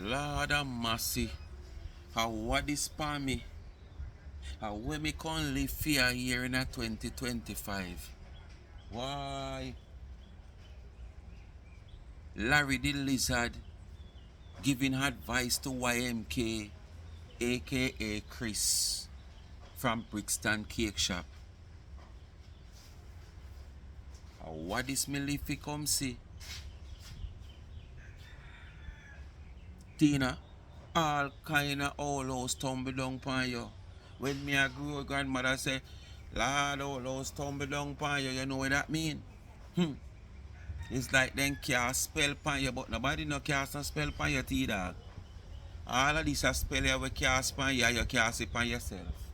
Lord of mercy. How what is for me? How when me can live fear here in a 2025? Why? Larry the Lizard giving advice to Y.M.K, aka Chris from Brixton Cake Shop. How what is me live fi come see? Tina, all kind of old house tumble down upon you. When me a grow grandmother say, Lord, old house tumble down upon you, you know what that mean? It's like them cast spell upon you, but nobody no cast a spell upon you, T-Dog. All of this a spell you we cast upon you, you cast it upon yourself.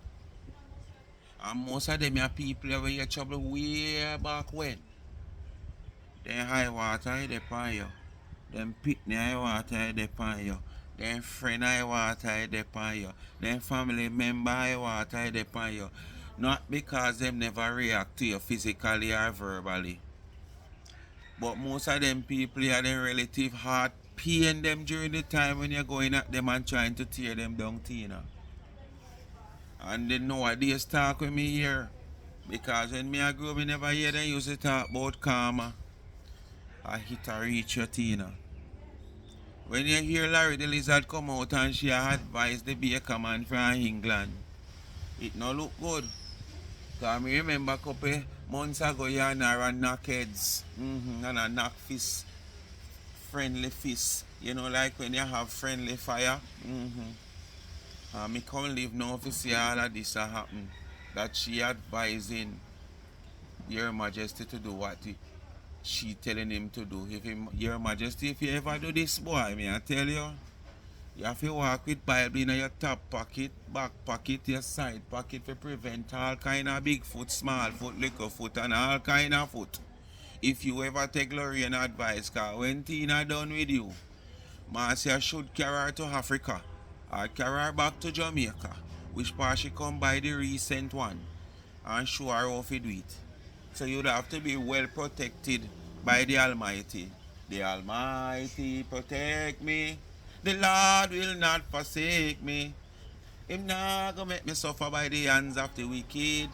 And most of them are people where you trouble way back when. Them high water they upon you. Them pitney high water they upon you. Them friend high water they upon you. Them family member high water they upon you. Not because them never react to you physically or verbally. But most of them people are their relative heart pain them during the time when you're going at them and trying to tear them down, Tina. And they nowadays talk with me here. Because when me I grew up, me never hear them used to talk about karma. I hit a reach your Tina. When you hear Larry the Lizard come out and she advised the baker man from England, it no look good. Cause me remember a couple months ago you and her knock heads. And a knock fist. Friendly fist. You know, like when you have friendly fire. Me can't live now to see all of this happen. That she advising Your Majesty to do what she telling him to do. If him, Your Majesty, if you ever do this, boy, me I tell you, you have to walk with Bible in your top pocket, back pocket, your side pocket to prevent all kind of big foot, small foot, little foot, and all kind of foot. If you ever take Lorraine advice, cause when Tina done with you, Marcia should carry her to Africa or carry her back to Jamaica, which part she come by the recent one, and show her how to do it. So you'd have to be well protected by the Almighty. The Almighty protect me. The Lord will not forsake me. Him not gonna make me suffer by the hands of the wicked.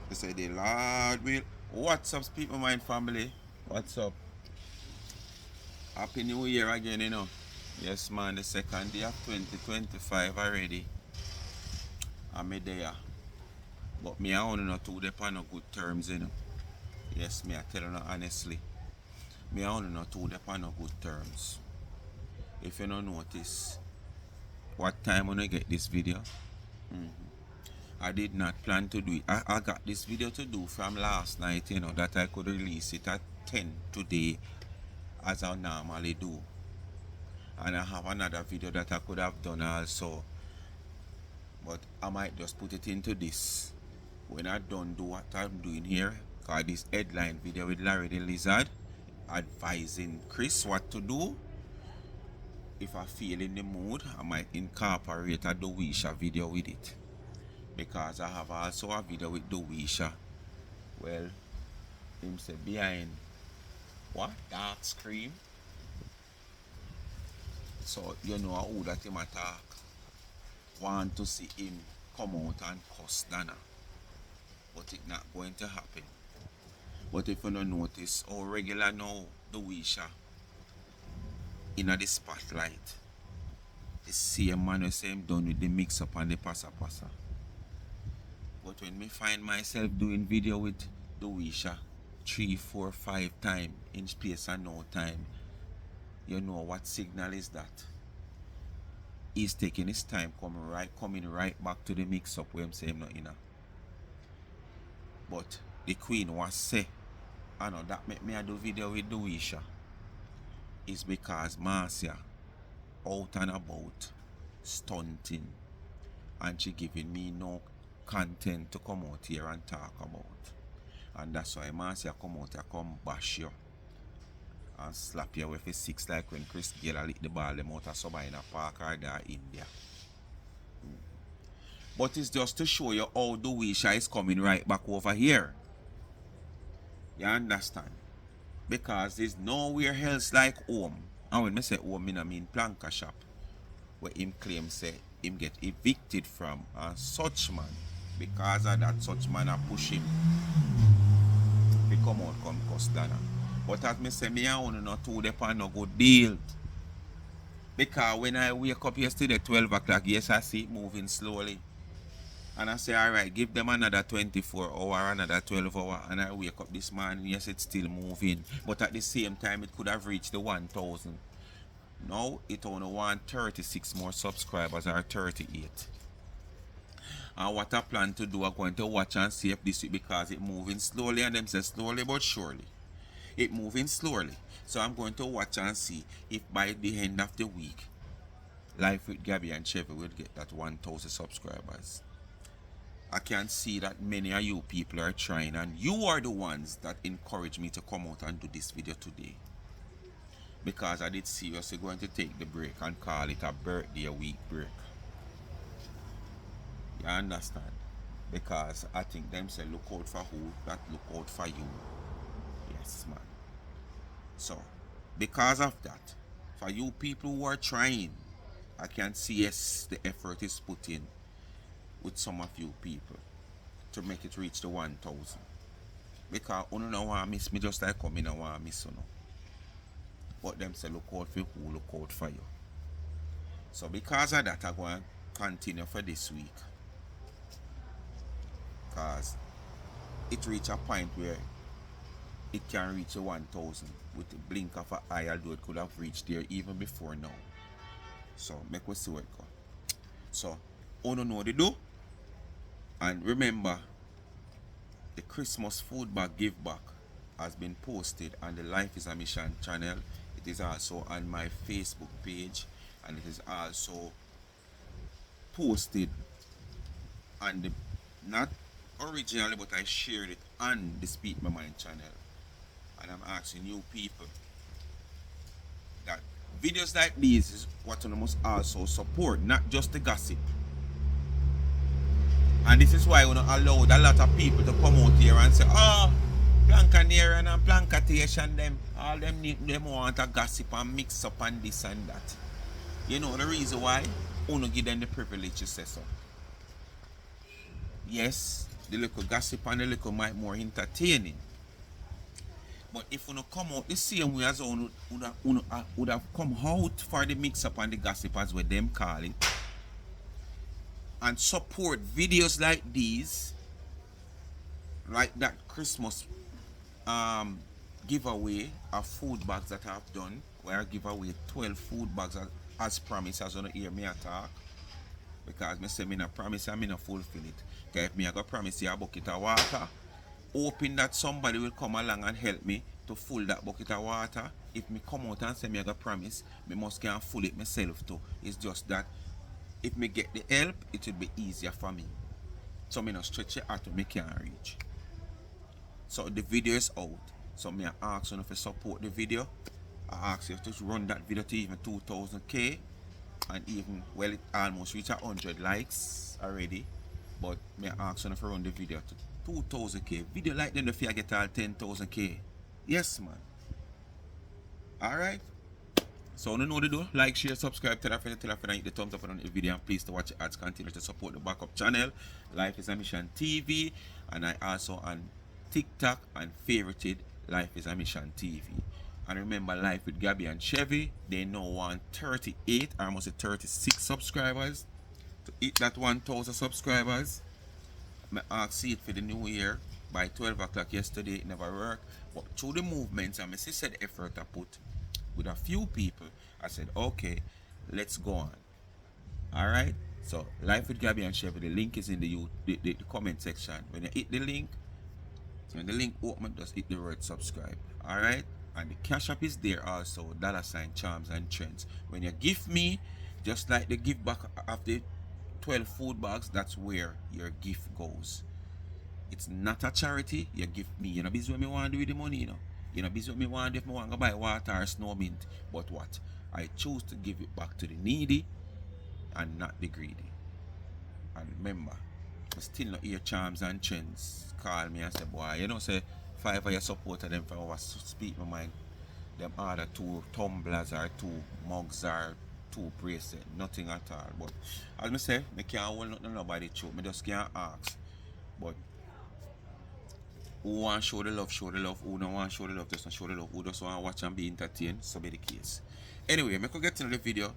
They say the Lord will. What's up, Speak My Mind family? What's up? Happy New Year again, you know. Yes, man, the second day of 2025 already. I'm there. But me I only not to the on no good terms, you know. Yes, me I tell you honestly. Me I only not to the on no good terms. If you don't notice, what time when I get this video? I did not plan to do it. I got this video to do from last night, you know, that I could release it at 10 today as I normally do. And I have another video that I could have done also. But I might just put it into this. When I don't do what I'm doing here, cause this headline video with Larry the Lizard advising Chris what to do. If I feel in the mood, I might incorporate a Dewiesha video with it. Because I have also a video with Dewiesha. Well, him say behind what? Dark screen. So you know who that him attack. Want to see him come out and cuss Dana. But it's not going to happen. But if you don't notice how regular now Dewiesha in the spotlight. The same man who say him done with the mix up and the pasa pasa. But when me find myself doing video with Dewiesha 3, 4, 5 times in space and no time, you know what signal is that? He's taking his time coming right back to the mix up where I'm saying him not in. But the queen was say, I know that make me a do video with Dewiesha is because Marcia out and about stunting and she giving me no content to come out here and talk about. And that's why Marcia come out and come bash you and slap you with a 6 like when Chris Gale lick the ball them out of somebody in a park or there India. But it's just to show you how Dewiesha is coming right back over here. You understand? Because there's nowhere else like home. And when I say home, I mean planka shop, where him claim say him get evicted from, and such man, because of that such man a push him to come out come Cuss Donna. But as me say, me and one not two depend no good deal. Because when I wake up yesterday 12 o'clock, yes I see it moving slowly. And I say, alright, give them another 24 hour, another 12 hour, and I wake up this morning, yes, it's still moving. But at the same time, it could have reached the 1,000. Now, it only want 36 more subscribers, or 38. And what I plan to do, I'm going to watch and see if this week, because it moving slowly, and them say slowly but surely. It moving slowly. So I'm going to watch and see if by the end of the week, Life with Gabby and Chevy will get that 1,000 subscribers. I can see that many of you people are trying, and you are the ones that encourage me to come out and do this video today. Because I did seriously going to take the break and call it a birthday week break. You understand? Because I think them say look out for who, that look out for you. Yes, man. So, because of that, for you people who are trying, I can see yes, the effort is put in with some of you people to make it reach the 1,000. Because you don't want to miss me just like come in and want to miss you. But them say look out for who, look out for you. So because of that, I'm going to continue for this week. Because it reach a point where it can reach the 1,000 with the blink of an eye, although it could have reached there even before now. So make we see what it goes. So, you don't know what to do. And remember, the Christmas food bag give back has been posted on the Life is a Mission channel. It is also on my Facebook page, and it is also posted on the, not originally, but I shared it on the Speak My Mind channel. And I'm asking you people that videos like these is what you must also support, not just the gossip. And this is why we don't allow a lot of people to come out here and say, oh, Plankanarian and Plantation, them, all them want a gossip and mix up and this and that. You know the reason why? We don't give them the privilege to say so. Yes, the little gossip and the little might more entertaining. But if we don't come out the same way as we would have come out for the mix up and the gossip as what them call it, and support videos like these, like that Christmas giveaway of food bags that I've done, where I give away 12 food bags as promised, as you don't hear me attack. Because me say me not promise and me not fulfill it. Because if me I go promise you a bucket of water, hoping that somebody will come along and help me to full that bucket of water. If me come out and say me I go promise, me must can full it myself too. It's just that if me get the help, it will be easier for me. So me not stretch it out to me can reach. So the video is out. So me I ask you if you support the video. I ask you to run that video to even 2,000k. And even, well, it almost reached 100 likes already. But me I ask you if you run the video to 2,000k. Video like them if you get all 10,000k. Yes, man. Alright. So you know what to do. Like, share, subscribe, tell a friend, and hit the thumbs up on the video. And please to watch the ads, continue to support the backup channel, Life is a Mission TV. And I also on TikTok and favorited Life is a Mission TV. And remember, Life with Gabby and Chevy, they now want 38, or almost 36 subscribers to hit that 1,000 subscribers. I asked it for the new year by 12 o'clock yesterday. It never worked. But through the movements and my sister the effort I put with a few people, I said, okay, let's go on. Alright? So, Life with Gabby and Chevy, the link is in the comment section. When you hit the link, when the link open, just hit the word subscribe. Alright? And the cash app is there also, $ charms and trends. When you give me, just like the give back of the 12 food bags, that's where your gift goes. It's not a charity, you give me. You're not busy what me want to do with the money, you know. You're not busy what me want to do if me want to buy water or snow mint. But what? I choose to give it back to the needy and not the greedy. And remember, I still not hear charms and trends call me and say, boy, you know, say 5 of your supporter them from our Speak My Mind them order 2 tumblers or 2 mugs or 2 bracelets. Nothing at all. But as me say, me can't hold nothing nobody through. Me just can't ask. But who want show the love, show the love. Who don't want show the love, just not show the love. Who just want to watch and be entertained, so be the case. Anyway, me could get into the video.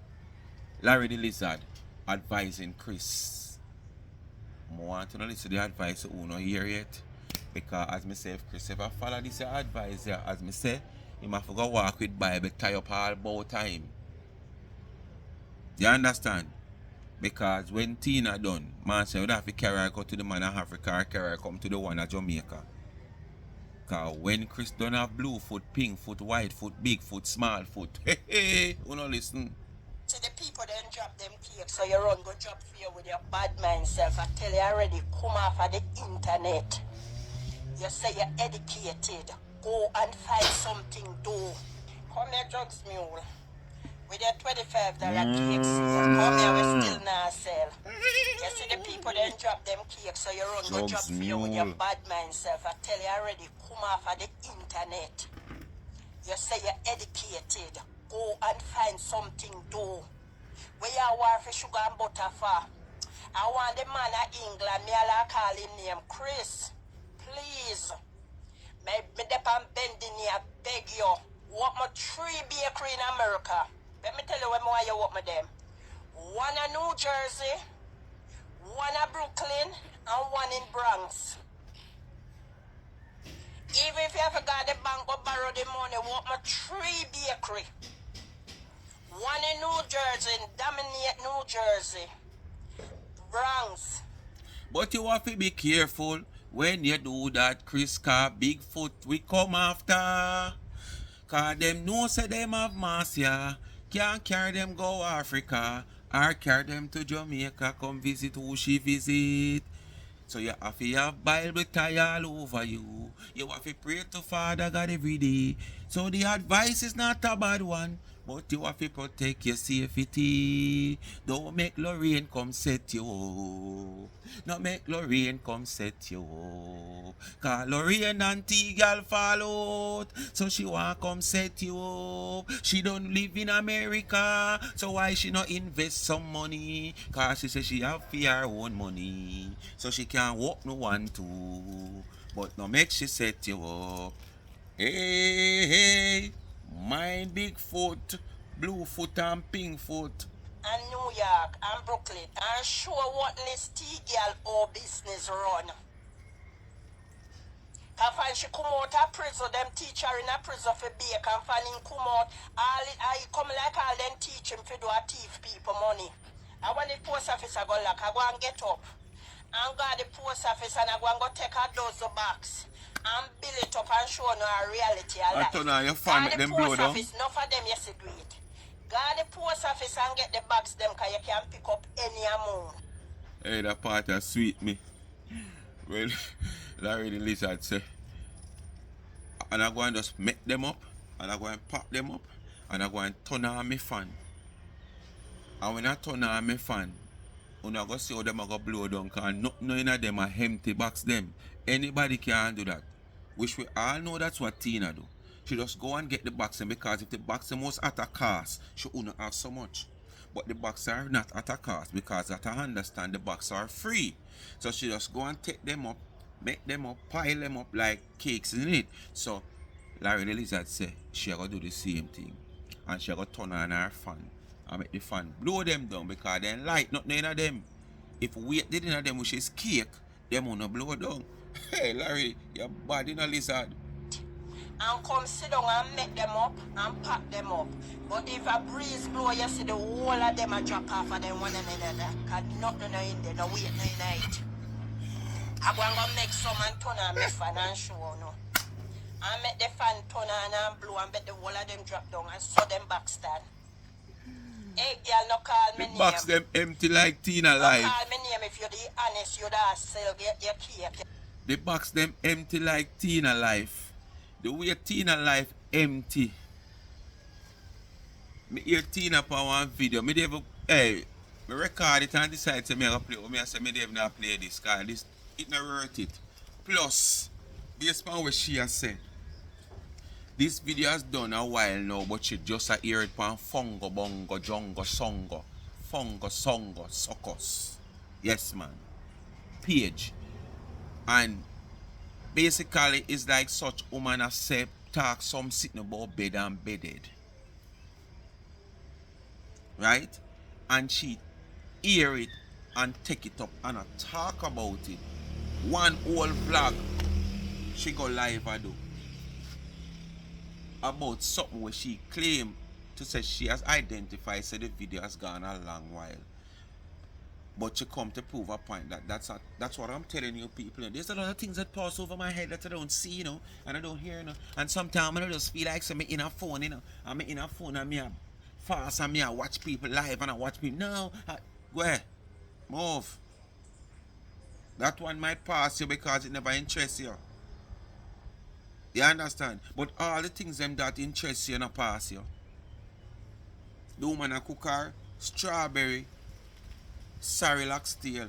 Larry the Lizard advising Chris. I want to listen to the advice who not hear yet. Because as me say, if Chris ever follow this advice, as me say, he must go walk with Bible, tie up all about time. You understand? Because when Tina done, man say, you don't have to carry her go to the man of Africa or carry her come to the one of Jamaica. Because when Chris done have blue foot, pink foot, white foot, big foot, small foot, hey, you know listen. So the people then drop them cakes, so you run go drop for you with your bad mind self. I tell you already, come off of the internet. You say you're educated. Go and find something do. Come here, drugs mule. With your $25 cakes, come here, we still not sell. You see the people then drop them cakes, so you run go drop for you with your bad mind self. I tell you already, come off of the internet. You say you're educated. Go and find something do. Where you war for sugar and butter for? I want the man of England, me all call him name Chris. Please. Me dep and bending here, beg you. What my 3 bakery in America. Let me tell you where you want me them. One in New Jersey, one in Brooklyn, and one in Bronx. Even if you have got the bank or borrow the money, want my 3 bakery. One in New Jersey, dominate New Jersey. Bronx. But you have to be careful when you do that, Chris, cause Bigfoot we come after. Cause them know say them have mass, yeah. Can't carry them go Africa or carry them to Jamaica, come visit who she visit. So you have to have Bible tie all over you. You have to pray to Father God every day. So the advice is not a bad one. But you have to protect your safety. Don't make Lorraine come set you up. Not make Lorraine come set you up. Cause Lorraine and T-girl fall out. So she want come set you up. She don't live in America. So why she not invest some money? Cause she say she have for her own money. So she can't walk no one too. But no make she set you up. Hey, hey. Mind Bigfoot, blue foot and pink foot. And New York and Brooklyn. And show what list T-girl or business run. Cause when she come out of prison, them teach her in a prison for bake, and when he come out, I come like all them teach him to do a thief people money. And when the post office I go like, I go and get up. And go to the post office and I go and go take a dozen box. And build it up and show no a reality of life. I turn on your fan, make them blow down. Office, enough of them yes do it. Go to the post office and get the box them cause you can pick up any amount. Hey, that part is sweet me. Well, Larry the Lizard say, and I go and just make them up, and I go and pop them up, and I go and turn on my fan. And when I turn on my fan, and I go see how them I go blow down, cause nothing in them are empty box them. Anybody can do that. Which we all know that's what Tina do. She just go and get the boxing because if the boxing was at a cost, she wouldn't have so much. But the boxes are not at a cost because that I understand the boxes are free. So she just go and take them up, make them up, pile them up like cakes in it. So Larry the Lizard say she go do the same thing. And she go turn on her fan and make the fan blow them down because they light nothing in them. If weight did in them which is cake, them wanna blow down. Hey Larry, you're bad in a lizard. And come sit down and make them up and pack them up. But if a breeze blow, you see the whole of them a drop off of them one another. Cause nothing in there, no weight, no night. I'm going to make some and turn on my fan and show no. And make the fan turn on and blow and bet the whole of them drop down and sew them back stand. Hey girl, no call me name. The box them empty like Tina Life. No call me name if you're the honest, you'd sell your cake. The box them empty like Tina Life. The way Tina Life empty. Me hear Tina for one video. Me never, hey, me record it and decide to me I play. Me I say me never not play this cause this it not worth it. Plus, based on what she has said, This video has done a while now, but she just a hear it pan fungo bongo jongo songo. Fungo songo sokos. Yes man. Page. And basically it's like such woman as say talk some sitting about bed and bedded. Right? And she hear it and take it up and talk about it. One whole vlog she go live I do about something where she claim to say she has identified say the video has gone a long while. But she come to prove a point that that's what I'm telling you people. There's a lot of things that pass over my head that I don't see, and I don't hear, And sometimes I just feel like I'm in a phone, I'm in a phone and me a fast and me I watch people live and I watch people. No, where? Move. That one might pass you because it never interests you. You understand? But all the things them that interest you not pass you. The woman a cook her strawberry, sorry tail.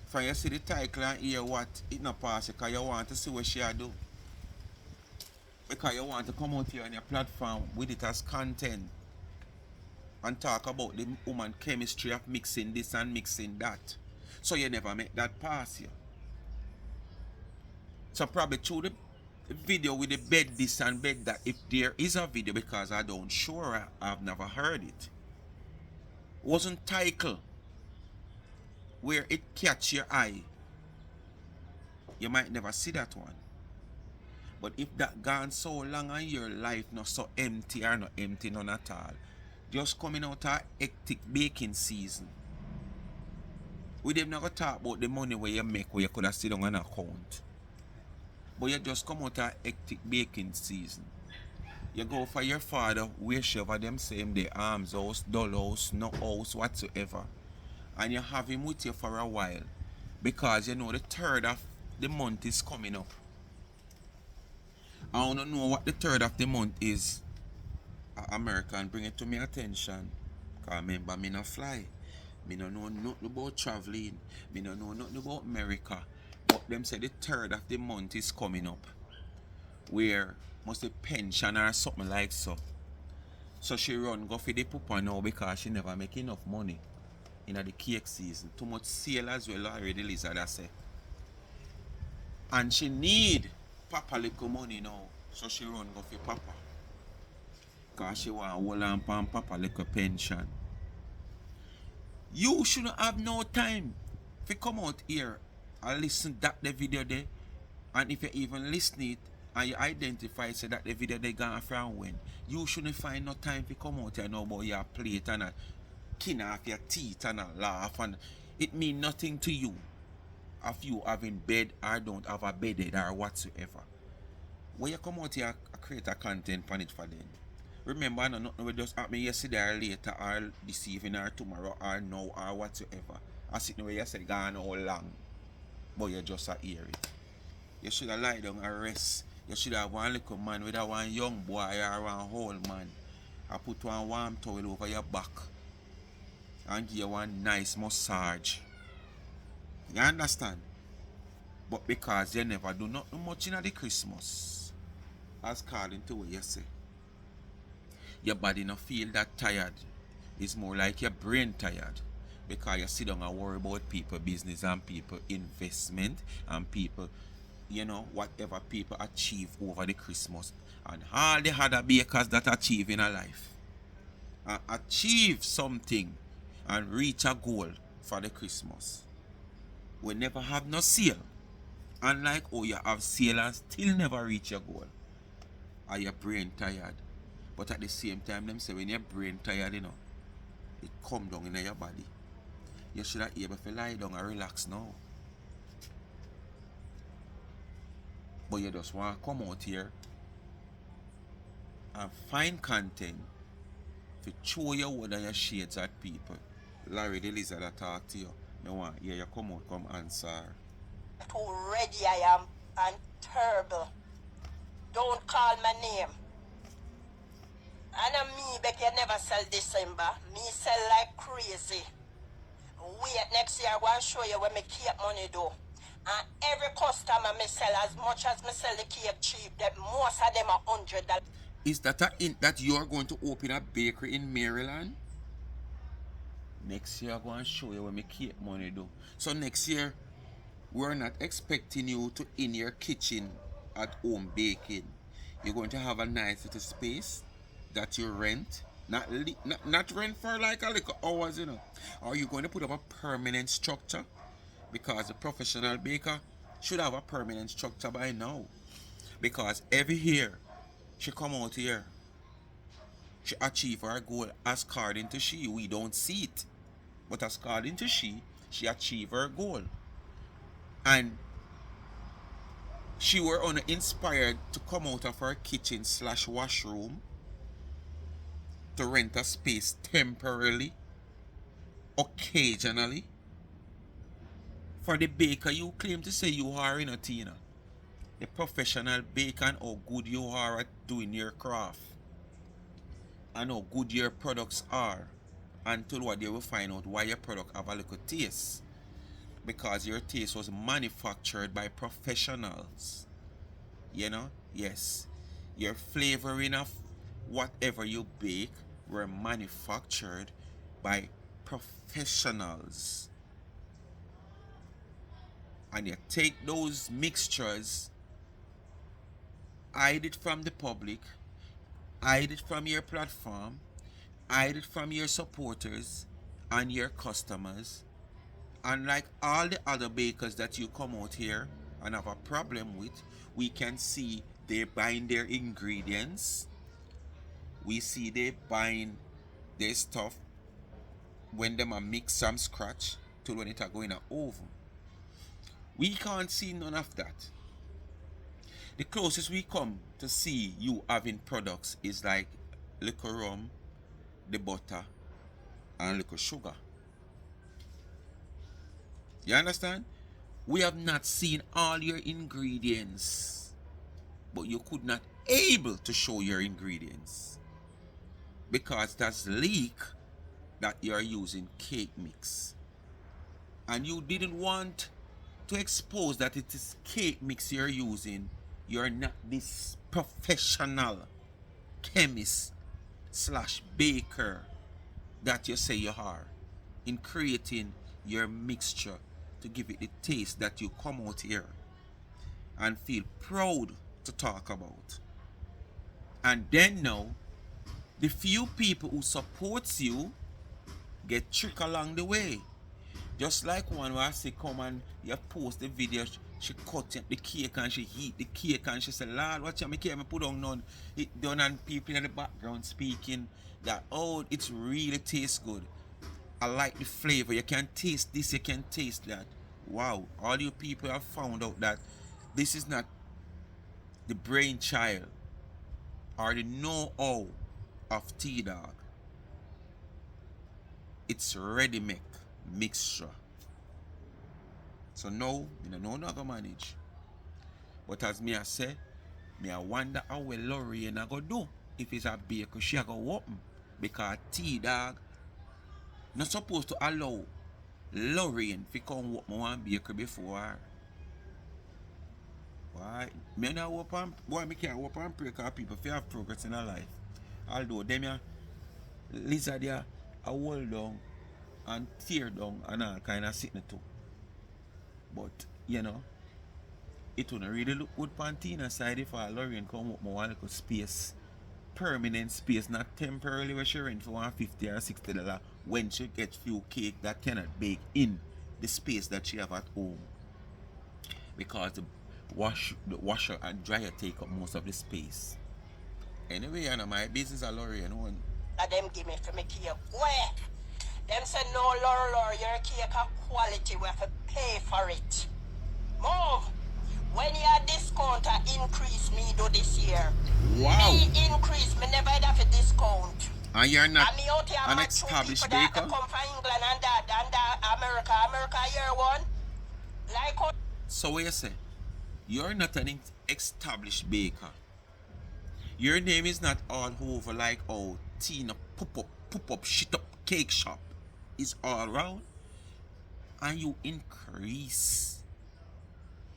For you see the title and hear what it not pass you because you want to see what she a do. Because you want to come out here on your platform with it as content and talk about the woman chemistry of mixing this and mixing that. So you never make that pass you. So probably through the video with the bed this and bed that, if there is a video, because I don't sure I've never heard it, wasn't title where it catch your eye, you might never see that one. But if that gone so long and your life not so empty or not empty none at all, just coming out of hectic baking season, we them not gonna talk about the money where you make where you could have sit on an account. But you just come out of hectic baking season. You go for your father, whichever them same day, arms house, doll house, no house, whatsoever. And you have him with you for a while. Because you know the third of the month is coming up. I don't know what the third of the month is. American bring it to my attention. Because remember, me no fly. Me no know nothing about traveling. Me no know nothing about America. But them say the third of the month is coming up. Where must be pension or something like so. So she run go for the pooper now because she never make enough money in the cake season. Too much sale as well already, Lizard I say. And she need Papa little money now. So she run go for Papa. Because she want hold on pan Papa little pension. You shouldn't have no time to come out here and listen that the video there. And if you even listen it and you identify say that the video they gone from when, you shouldn't find no time to come out here now about your plate and a kin off your teeth and a laugh, and it mean nothing to you if you having bed or don't have a bedded or whatsoever. When you come out here and create a content on it for them. Remember, no, nothing will just happen yesterday or later or this evening or tomorrow or now or whatsoever. I sit where you say gone all long, but you just hear it. You should have lie down and rest. You should have one little man with a one young boy or one old man. I put one warm towel over your back and give you one nice massage. You understand? But because you never do nothing much in the Christmas, as according to what you say, your body not feel that tired. It's more like your brain tired. Because you sit down and worry about people business and people investment and people, whatever people achieve over the Christmas. And all the other bakers that achieve in a life. And achieve something and reach a goal for the Christmas. We never have no sale. Unlike you have sale and still never reach your goal. Are your brain tired? But at the same time, them say when your brain tired, it come down in your body. You should have able to lie down and relax now. But you just want to come out here and find content to show your word and your shades at people. Larry the Lizard that talk to you. I want to hear you come out, come answer. Too ready I am and terrible. Don't call my name. And me, Becky, never sell December. Me sell like crazy. Wait, next year I want to show you where me keep money do. And every customer me sell as much as me sell the cake cheap, that most of them are $100. Is that a hint that you're going to open a bakery in Maryland? Next year I'm going to show you what my cake money do. So next year, we're not expecting you to in your kitchen at home baking. You're going to have a nice little space that you rent. Not rent for like a little hours, Or you're going to put up a permanent structure, because a professional baker should have a permanent structure by now. Because every year she come out here, she achieve her goal as according to she. We don't see it. But as according to she achieve her goal. And she were inspired to come out of her kitchen slash washroom to rent a space temporarily, occasionally, for the baker you claim to say you are, Tina. The professional baker, and how good you are at doing your craft, and how good your products are. Until what they will find out why your product have a little taste. Because your taste was manufactured by professionals. Yes. Your flavoring of whatever you bake were manufactured by professionals. And you take those mixtures, hide it from the public, hide it from your platform, hide it from your supporters and your customers. And like all the other bakers that you come out here and have a problem with, we can see they buying their ingredients. We see they buying their stuff when them a mix from scratch to when it are going in an oven. We can't see none of that. The closest we come to see you having products is like little rum, the butter, and little sugar. You understand? We have not seen all your ingredients, but you could not able to show your ingredients because that's leak that you're using cake mix, and you didn't want to expose that it is cake mix you're using. You're not this professional chemist slash baker that you say you are in creating your mixture to give it the taste that you come out here and feel proud to talk about. And then now, the few people who supports you get tricked along the way. Just like one where I say come and you post the video, she cut the cake and she eat the cake and she say, Lord, watch out, I can't put on none. It done, and people in the background speaking that, oh, it's really tastes good. I like the flavor. You can taste this, you can taste that. Wow, all you people have found out that this is not the brainchild or the know-how of T-Dog. It's ready-make mixture. So now, I don't know how to manage. But as me I say, me I wonder how well Lorraine I go do if it's a baker she go open. Because T-Dog not supposed to allow Lorraine to come open one baker before her. Why? Me not open, boy, me can't open and pray because people feel have progress in their life. Although them ya lizard ya a hold down and tear down and all kind of sitting too. But it wouldn't really look good on Tina's side if Lorraine come up with one little space. Permanent space, not temporarily where she rent for $150 or $60 when she gets few cake that cannot bake in the space that she have at home. Because the washer and dryer take up most of the space. Anyway, my business is Lorraine one. Them give me for me cake. Where? Them say no, Lord, your cake of quality, we have to pay for it. Move! When your discount increase me do this year. Wow. Me increase, me never have a discount. And you're not And me out here an have established that baker? come from England and that America year one. Like how So what you say? You're not an established baker. Your name is not all over like Tina pop up shit up cake shop. It's all around. And you increase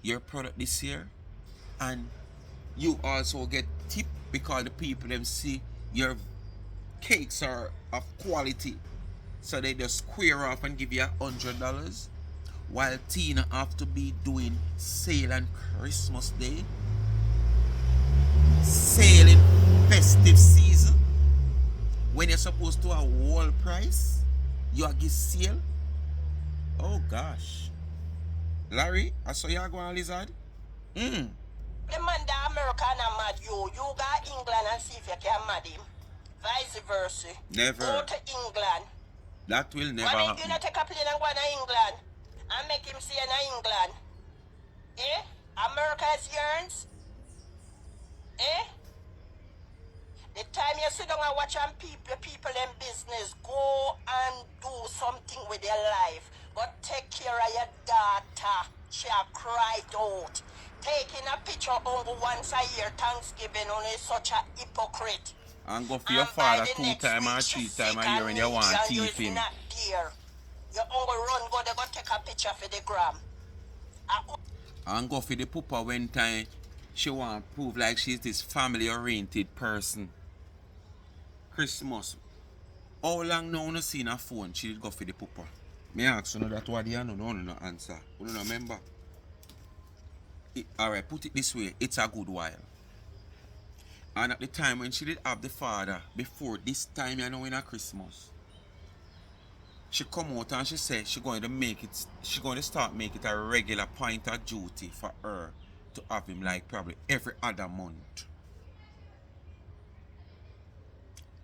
your product this year, and you also get tip because the people them see your cakes are of quality, so they just square off and give you $100, while Tina have to be doing sale on Christmas Day, sale in festive season, when you're supposed to have whole price, you are give sale. Oh gosh. Larry, I saw you go on Lizard. The man that American are mad you. You go England and see if you can mad him. Vice versa. Never. Go to England. That will never Why make you happen. not take a plane and go to England? And make him see in England. Eh? America's yearns? Eh? The time you sit down and watch and people in business, go and do something with your life. But take care of your daughter. She a cried out. Taking a picture only once a year, Thanksgiving, only such a hypocrite. And go for your father 2 times or 3 times a year when you want to teeth him. Not there. Your uncle run go they go take a picture for the gram. And go for the pooper when time she want to prove like she's this family oriented person. Christmas. How long now no seen her phone? She did go for the pooper. Me ask you that what you know, no answer. You don't remember? Alright, put it this way, it's a good while. And at the time when she did have the father, before this time you know in a Christmas, she come out and she said she going to start make it a regular point of duty for her to have him like probably every other month.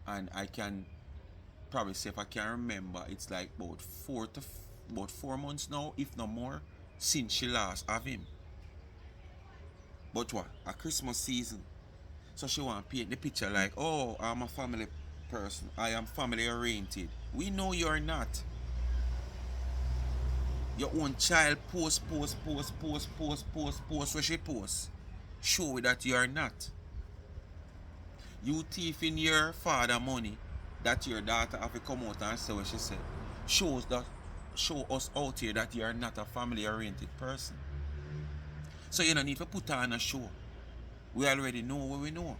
And I can probably say, if I can remember, it's like about 4 months now, if not more, since she last have him. But what? A Christmas season. So she want to paint the picture like, oh, I'm a family person. I am family oriented. We know you're not. Your own child post where she post. Show that you are not. You thieving your father money that your daughter have to come out and say what she said. Show us out here that you are not a family oriented person. So you don't need to put on a show. We already know what we know.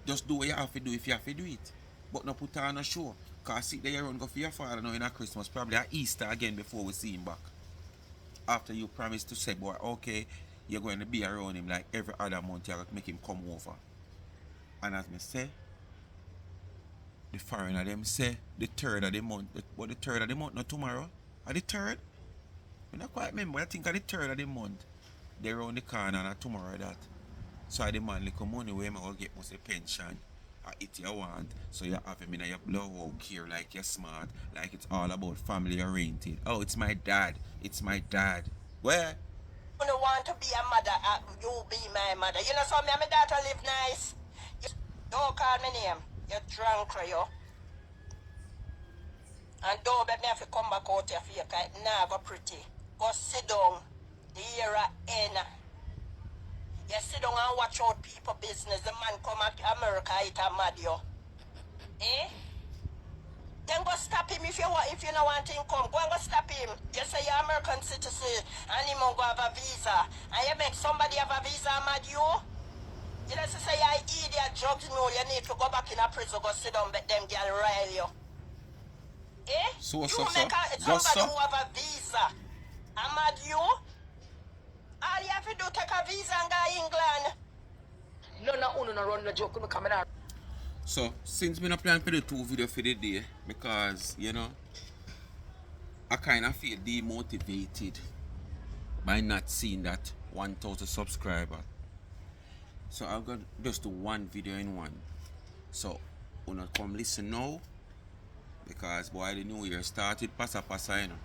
Just do what you have to do if you have to do it. But not put on a show. Because sit there and go for your father now in a Christmas, probably at Easter again before we see him back. After you promise to say, boy, okay, you're going to be around him like every other month, you're going to make him come over. And as me say, the foreigner them say the 3rd of the month. But the 3rd of the month, not tomorrow. At the 3rd? I don't quite remember. I think at the 3rd of the month. They're around the corner and tomorrow that. So I demand little money where I get most a pension. I eat you want. So you have him in your blowout here like you're smart. Like it's all about family oriented. Oh, it's my dad. It's my dad. Where? You don't want to be a mother, you be my mother. You know, so me and my daughter live nice. Don't call me name. You're drunk, you. And don't let me have to come back out here for you, because it's not go pretty. Go sit down. The era end. You sit down and watch out people business. The man come to America, it a mad you. Eh? Then go stop him if you don't want him come. Go and go stop him. You say you're American citizen and him go have a visa. And you make somebody have a visa mad you? You know, say you idiot drugs, no, you need to go back in a prison, go sit down, let them girl rile you. Eh? So, you so, make so. somebody who have a visa. I'm mad you? All you have to do take a visa and go to England. No run no joke, no coming out. So, since me not plan for the 2 videos for the day, because, you know, I kind of feel demotivated by not seeing that 1,000 subscriber. So I'm going to just do 1 video in one. So, wanna come listen now, because boy, the new year started, passa, you know.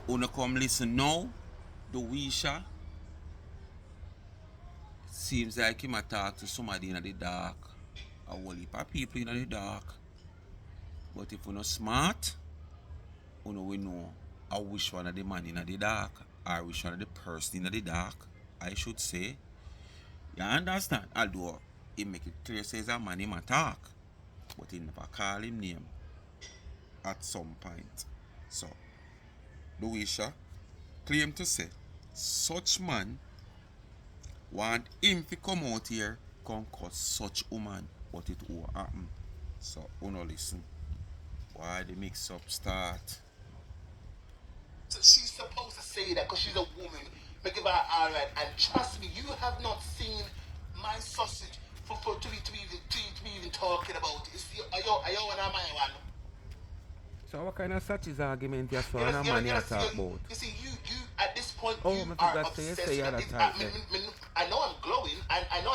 Wanna come listen now, Dewiesha. Seems like him a talk to somebody in the dark. A whole heap of people in the dark. But if you're not smart, you know we know I wish one of the man in the dark, or which one of the person in the dark, I should say. You understand? Although he make it clear says a man him a talk, but he never call him name at some point. So, Dewiesha, claim to say, such man want him to come out here, come cut such woman, but it won't happen. So, uno listen. Why the mix up start? So she's supposed to say that because she's a woman. Make it alright. And trust me, you have not seen my sausage to be even talking about it. Are you and my one? So what kind of such is argument you saw You and a man you know, talk about? you see, you at this point, Oh, you I are forgot to obsessed say you with had a it. type there. I know I'm glowing, and I know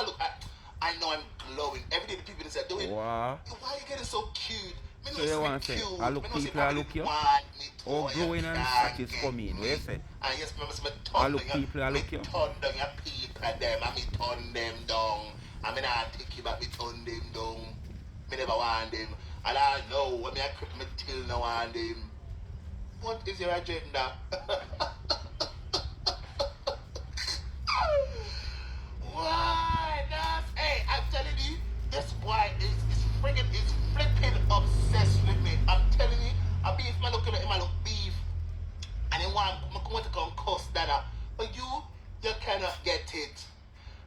I know I'm glowing. Every day the people say, doing, Wow. why are you getting so cute? Me So know you me want to say, cute. I look Me know say people, I probably look you? want me to, Oh, or you glowing and can't such is get coming, what you me. say? And yes, remember, me I turn look down people, I me look you. turn down your people them, and me turn them down. I mean, I take you back, me turn them down. Me never want them. And I know when me I creep me till now want them. What is your agenda? Why? That's, hey, I'm telling you, this boy is flipping obsessed with me. I'm telling you, I beef man looking at him, I look beef. And then one want to come cuss that up. But you cannot get it.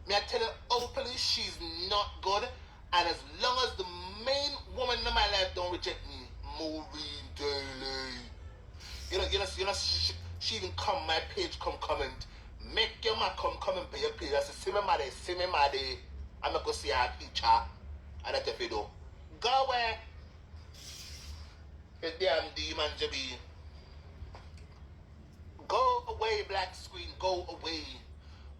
Me I tell her openly she's not good. And as long as the main woman in my life don't reject me, Maureen Daly. She even come my page, come comment. Make your man come comment by your page. I say, see me, mother. I'm not going to see her picture. And that's if you do. Go away. You damn demon, Jabby. Go away, black screen. Go away.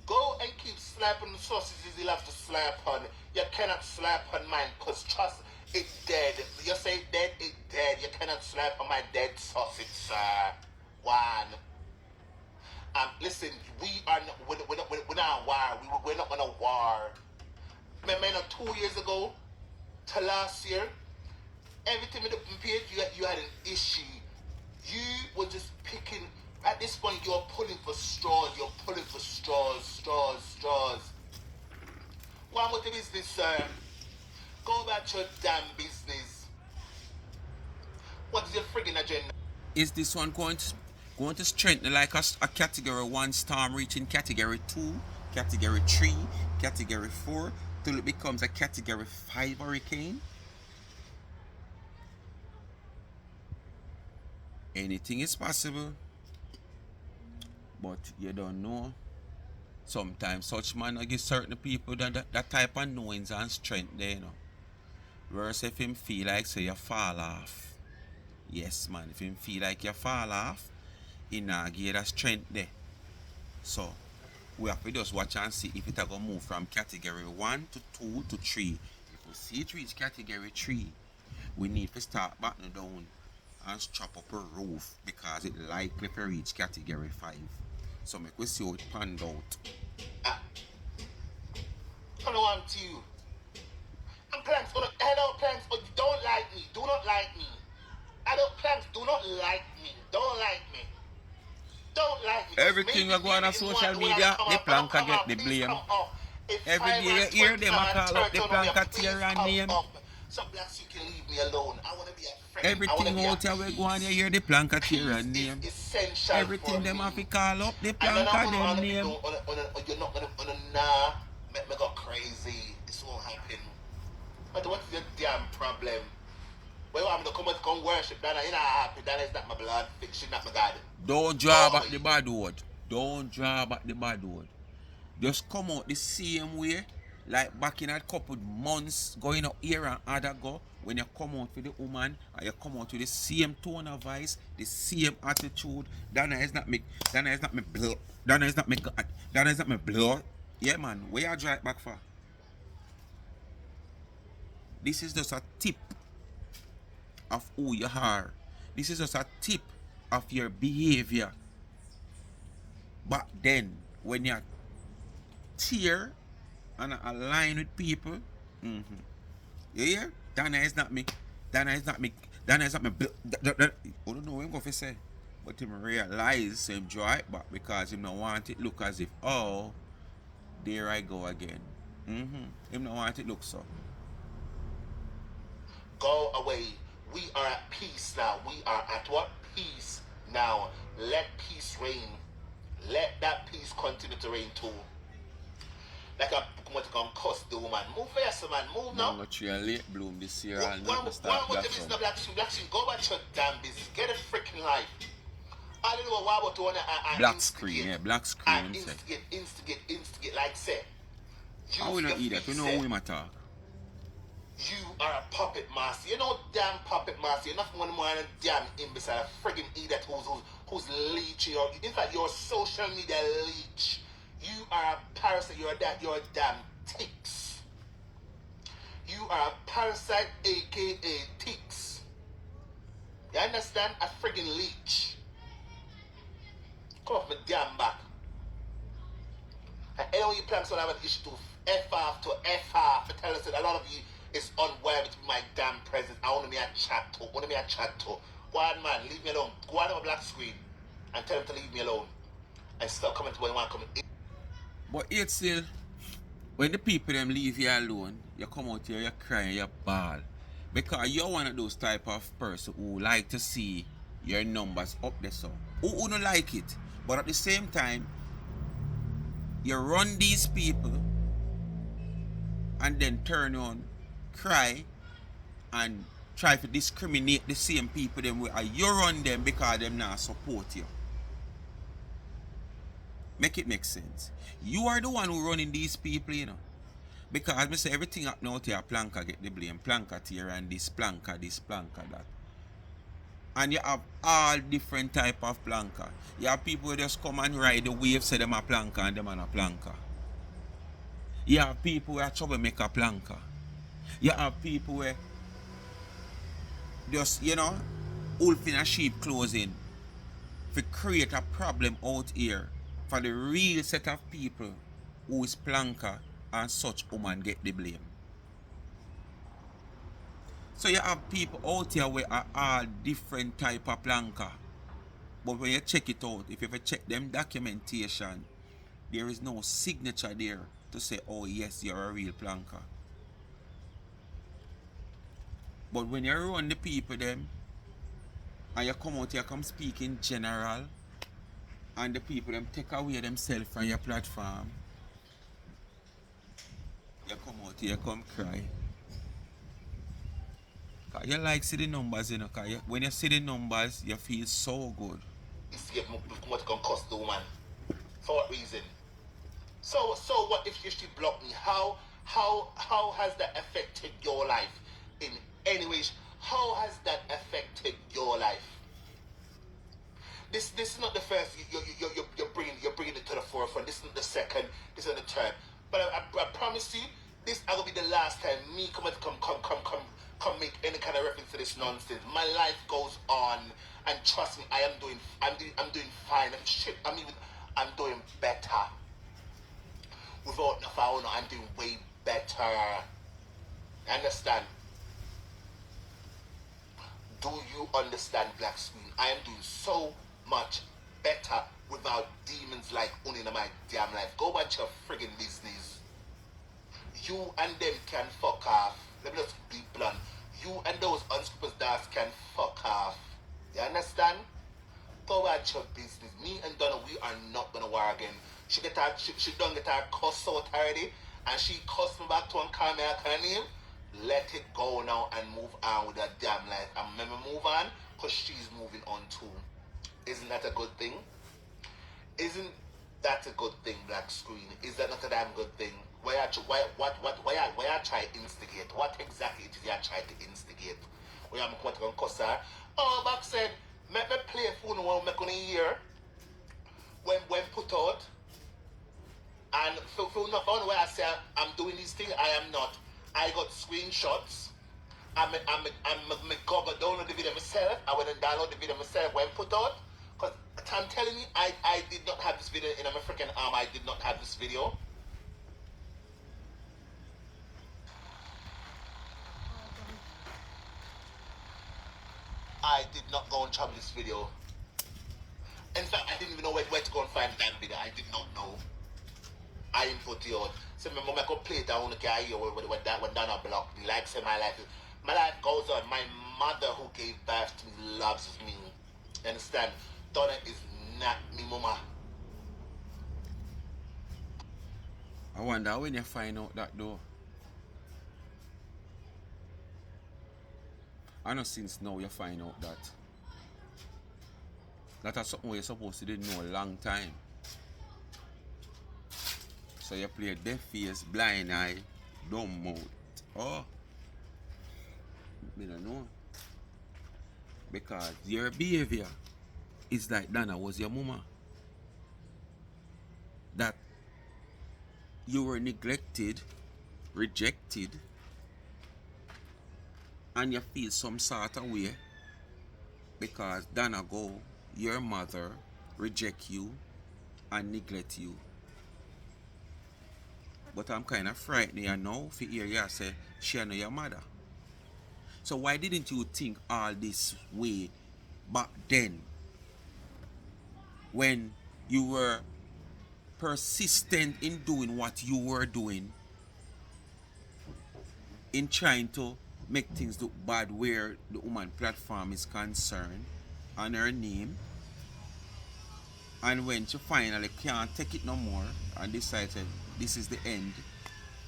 Go and keep slapping the sausages you love to slap on. You cannot slap on mine, because trust, it dead. You say dead, it dead. You cannot slap on my dead sausage, sir. One. Listen, we're not on war. We're not on a war. Remember 2 years ago to last year, everything with the page, you had an issue. You were just picking, at this point, you're pulling for straws. You're pulling for straws. One with the business, sir. Go about your damn business. What is your friggin' agenda? Is this one going to strengthen like a category 1 storm reaching category 2, category 3, category 4 till it becomes a category 5 hurricane? Anything is possible, but you don't know. Sometimes such man I give certain people that type of knowings and strength there, Whereas if him feel like say you fall off. Yes man, if him feel like you fall off, he not give that strength there. So we have to just watch and see if it gonna move from category 1 to 2 to 3. If we see it reach category 3, we need to start batting down and strap up a roof because it likely to reach category 5. So make we see how it panned out. I know I'm to you. I'm planks. Hello, planks. Oh, don't like me. Do not like me. Adult planks do not like me. Don't like me. Don't like me. Everything we go on social media, the planka get the blame. Every day you hear them a call up the planka tier and name. Some blacks, you can leave me alone. I want to be a friend. Everything out here we go on, you hear the planka tier and Peace name. is essential Everything for them me. have to call up the And then planka I'm them gonna name. you're not gonna nah, make me go crazy. This won't happen. But what's your damn problem? Well, I'm gonna come worship Dana. You're not happy. Dana is not my blood. She's not my God. Don't draw back the bad word. Don't draw back the bad word. Just come out the same way, like back in a couple months, going out here and other go. When you come out with the woman, and you come out with the same tone of voice, the same attitude. Dana is not me. Dana is not me blood. Dana is not me God. Dana is not me blood. Yeah, man. Where you draw it back for? This is just a tip of who you are. This is just a tip of your behavior. But then, when you tear and align with people, you hear? Dana is not me. Dana is not me. Dana is not me. I don't know what I'm going to say. But him realize him draw it back because him not want it look as if, oh, there I go again. Him not want it look so. Go away. We are at peace now. We are at what? Peace now. Let peace reign. Let that peace continue to reign too. Like I'm going to come cuss the woman. Move yes, man. Move now. Mango tree a late bloom this year. What, I'll what, not what, start what black if it's from. not black sheep? Black sheep, go back to your damn business. Get a freaking life. I don't know why about to want to Black screen, yeah, black screen. and instigate, like say. How we not eat that? We know we might talk. You are a puppet master. You're no damn puppet master. You're nothing more than a damn imbecile, a friggin' idiot who's leeching. In fact, you're a social media leech. You are a parasite. You're a damn ticks. You are a parasite, aka ticks. You understand? A friggin' leech. Come off my damn back. And anyone you plan to have an issue to F off to F off. I tell us that a lot of you is unaware with my damn presence. I want me a chat to. Go on, man, leave me alone. Go on my black screen and tell him to leave me alone. And stop coming to when you want to come in. But it's still, when the people them leave you alone, you come out here, you cry, you bawl. Because you're one of those type of person who like to see your numbers up there so. Who don't like it. But at the same time, you run these people and then turn on, cry, and try to discriminate the same people them way. You run them because them not support you. Make it make sense. You are the one who running these people, you know. Because I say everything up now to your planka get the blame. Planka tear and this, planka that. And you have all different type of planka. You have people who just come and ride the wave, say them a planka and them are a planka. You have people who are troublemaker planka. You have people where just, you know, wolf in a sheep clothing to create a problem out here for the real set of people who is planka and such woman get the blame. So you have people out here where are all different type of planka. But when you check it out, if you ever check them documentation, there is no signature there to say, oh yes, you're a real planka. But when you run the people them, and you come out here, come speak in general, and the people them take away themselves from your platform, you come out here, come cry. Cause you like see the numbers, you know, cause when you see the numbers, you feel so good. Instigate what can cost the woman. For what reason? So what if she blocked me? How has that affected your life in any way? How has that affected your life? This is not the first. You're bringing it to the forefront. This is not the second. This is not the third. But I promise you, this is gonna be the last time me come make any kind of reference to this nonsense. My life goes on, and trust me, I'm doing fine. I'm doing better. Without enough, I'm doing way better. Understand? Do you understand, Black Screen? I am doing so much better without demons like Uni in my damn life. Go about your friggin' business. You and them can fuck off. Let me just be blunt. You and those unscrupulous dogs can fuck off. You understand? Go about your business. Me and Donna, we are not gonna war again. She don't get her cuss out already, and she cussed me back to and call me a name. Let it go now and move on with her damn life. And remember, move on, because she's moving on too. Isn't that a good thing? Isn't that a good thing, Black Screen? Is that not a damn good thing? Why I try to instigate? What exactly it is I try to instigate? Where I'm going to cuss her? Oh, back said, make me play a phone one make on a year when put out. And for not on where I say I'm doing these things, I am not. I got screenshots. I'm Google download the video myself. I went and download the video myself when put out. Because I'm telling you, I did not have this video in my freaking arm. I did not have this video. I did not go and chop this video. In fact, I didn't even know where to go and find that video. I did not know. I input it out. So my mom I could play it down the guy when Donna blocked me. Like say my life goes on. My mother who gave birth to me loves me. Understand? Donna is not me mama. I wonder when you find out that though. I know since now you find out that. That is something you're supposed to didn't know a long time. So you play deaf face, blind eye, dumb mouth. Oh, I don't know. Because your behavior is like Dana was your mama. That you were neglected, rejected, and you feel some sort of way because Dana go, your mother reject you and neglect you. But I'm kind of frightened you know for hear you say she know your mother. So why didn't you think all this way back then when you were persistent in doing what you were doing, in trying to make things look bad where the woman platform is concerned and her name, and when she finally can't take it no more and decided this is the end,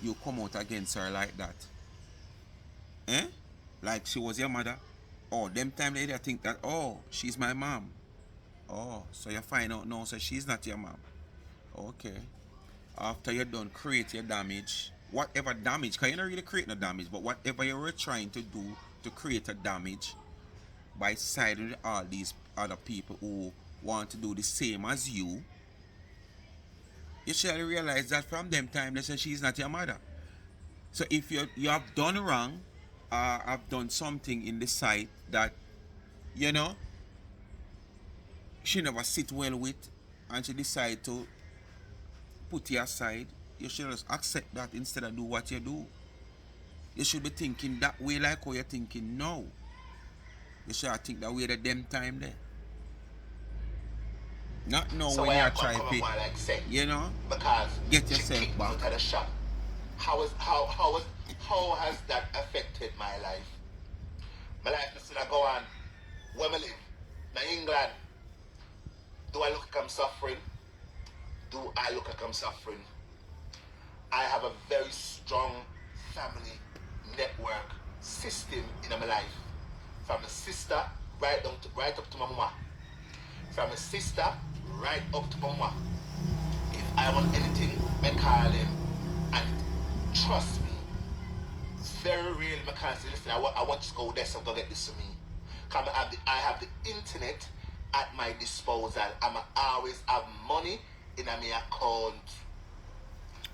you come out against her like that? Eh? Like she was your mother? Oh, them time later think that, oh, she's my mom. Oh, so you find out now so she's not your mom. Okay. After you're done create your damage, whatever damage, because you're not really creating a damage, but whatever you were trying to do to create a damage by siding with all these other people who want to do the same as you should realize that from them time they say she's not your mother. So if you have done wrong, have done something in the sight that you know she never sit well with, and she decide to put you aside, you should just accept that instead of do what you do. You should be thinking that way like how you're thinking now. You should think that way at them time there. Not now So when why you're I trying come to, up like say, you know, because get she yourself kicked me back. out of the shop. How has that affected my life? My life is still go on. Where I live? Now England. Do I look like I'm suffering? Do I look like I'm suffering? I have a very strong family network system in my life. From a sister right up to my mama. From a sister right up to my mama. If I want anything, I call them. And trust me, very real, I can't say, listen, I want to go there, so go get this for me. Because I have the internet at my disposal. I'm always have money in my account.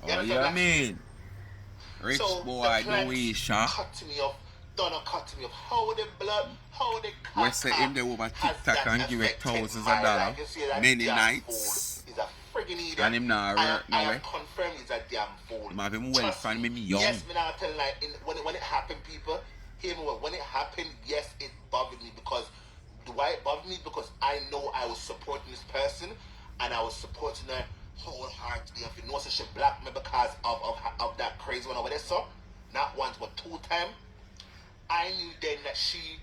Oh, yeah, I mean. Rich So boy, the plants Dewiesha. cut me off, done cut me off. How the blood, how the We say him there over TikTok and give it thousands of dollars. Many nights. He's a friggin' idiot. And him not work I no way. have confirmed he's a damn fool. Him have him well Trust fan me. me young. Yes, me now tell like when it happened, people, hear me well. When it happened, yes, it bothered me because why it bothered me? Because I know I was supporting this person and I was supporting her wholeheartedly. If you know, so she blocked me because of that crazy one over there. So not once but 2 times. I knew then that she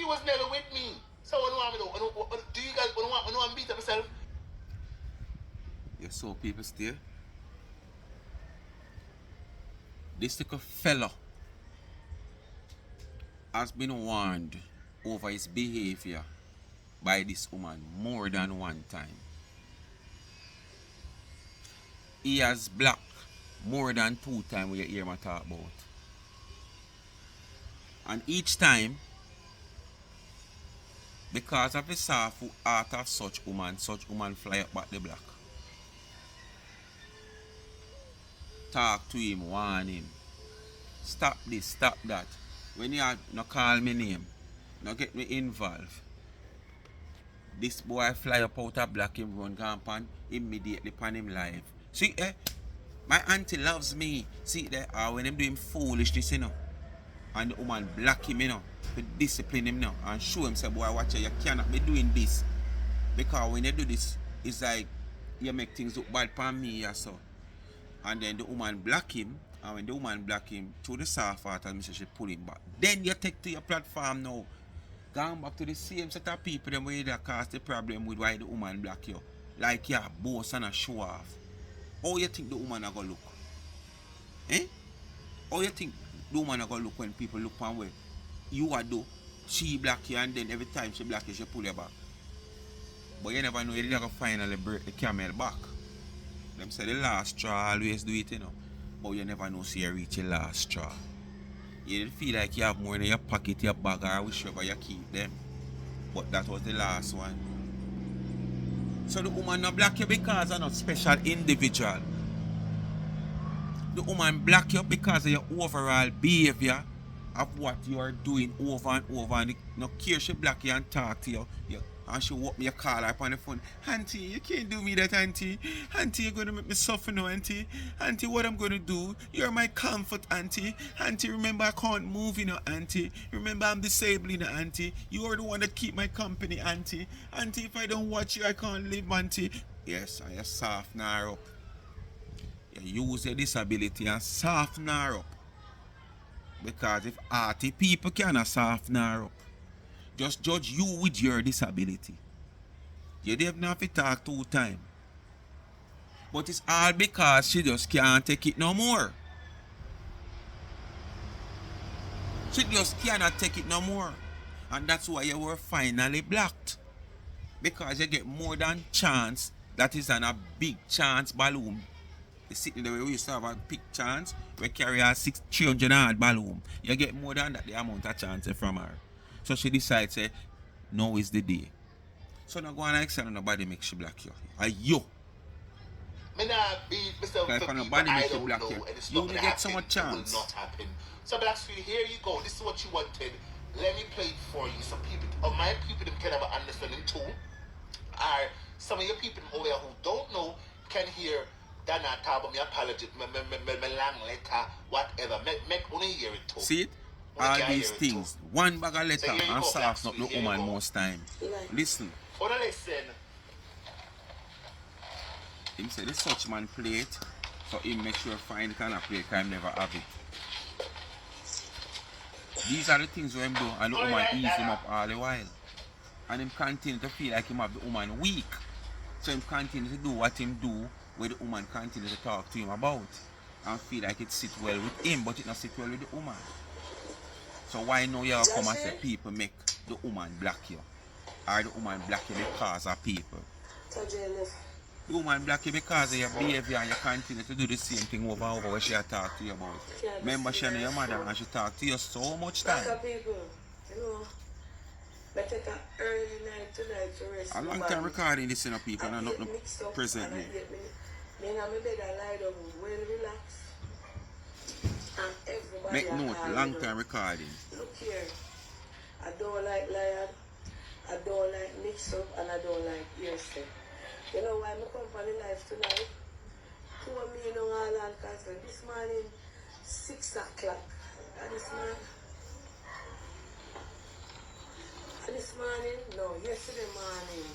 was never with me. So what do you want me to do? Do you guys want me to beat up myself? You saw people still. This little fella has been warned over his behavior by this woman more than one time. He has blocked more than 2 times we hear me talk about. And each time, because of the sorrowful heart of such woman fly up back the block. Talk to him, warn him. Stop this, stop that. When you no call me name, no get me involved. This boy fly up out of block him run gone pan immediately pan him live. See my auntie loves me. See there when him doing foolishness, you know. And the woman block him, you know, to discipline him now and show him say, boy, watch out, you cannot be doing this. Because when you do this, it's like you make things look bad for me or so. And then the woman block him, and when the woman block him, through the soft heart, and she pull him back. Then you take to your platform now. Going back to the same set of people them where that cause the problem with why the woman block you. Like you boss and a show off. How you think the woman are gonna look? Eh? How you think the woman are gonna look when people look on way? You are do, she black you and then every time she black you, she pull your back. But you never know, you're gonna finally break the camel back. Them say the last straw always do it, you know. But you never know, see you reach your last straw. You didn't feel like you have more in your pocket, your bag, or whichever you keep them. But that was the last one. So the woman not black you because you're not special individual. The woman black you because of your overall behavior of what you are doing over and over. And no care she black you and talk to you. And she walk me a call her up on the phone. Auntie, you can't do me that, auntie. Auntie, you're gonna make me suffer now, auntie. Auntie, what I'm gonna do? You're my comfort, auntie. Auntie, remember I can't move, you know, auntie. Remember I'm disabled, you know, auntie. You are the one that keep my company, auntie. Auntie, if I don't watch you, I can't live, auntie. Yes, I just soften her up. You use your disability and soften her up. Because if arty people cannot soften her up, just judge you with your disability. You don't have to talk 2 times. But it's all because she just can't take it no more. She just cannot take it no more. And that's why you were finally blocked. Because you get more than chance that is on a big chance balloon. The sitting there we used to have a big chance, we carry a 300 odd balloon. You get more than that the amount of chance from her. So she decides, say, now is the day. So now go on and extend nobody make she black you. Are you? Me not beat myself Like for when people nobody I make you don't black know, you, and it's you not only gonna get happen. so much It chance. will not happen. So Black Sweet, here you go. This is what you wanted. Let me play it for you. Some people, or my people, them can have an understanding too. Or some of your people over here who don't know can hear that not talk about me apology, me long letter, whatever. Make only hear it too. See it? Only All can these hear it things. too. One bag of So letter here you and go, Black soften up Sweet. the Here you woman go. most time. Listen. Oh, no, listen. Him say the such man play it, so him make sure find the kind of play because him never have it. These are the things where him do and the woman ease him up all the while. And him continue to feel like him have the woman weak. So him continue to do what him do where the woman continue to talk to him about. And feel like it sit well with him but it not sit well with the woman. So why now you come and say people make the woman black you? Or the woman black you because of people? The woman black you because of your behavior and you continue to do the same thing over and over where she talk to you about. Remember she know your mother and she talk to you so much time. People, you know, I take an early night tonight to rest. A long time recording this in a people and not presently. Then I'm in bed and lie down well relaxed. And everybody Make note, long time recording. Look here, I don't like liar, I don't like mix up, and I don't like hearsay. You know why I come for the life tonight? Poor me no all and concern. This morning, 6 o'clock. And this morning, no, yesterday morning,